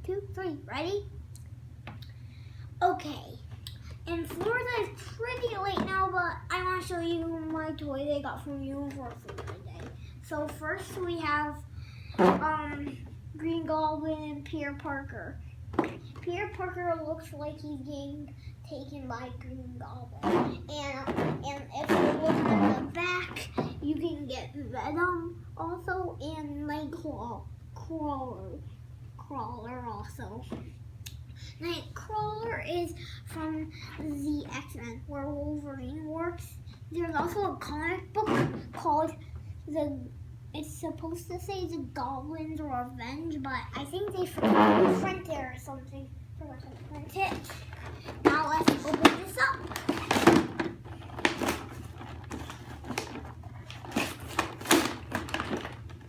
2, 3. Ready? Okay. And Florida is pretty late now, but I want to show you my toy they got from Universal today. So first we have Green Goblin and Peter Parker. Peter Parker looks like he's getting taken by Green Goblin. And if you look at the back, you can get Venom also and Nightcrawler also. Nightcrawler is from the X-Men where Wolverine works. There's also a comic book called it's supposed to say the Goblin's Revenge, but I think they forgot to print it or something. Forgot to print it. Now let's open this up.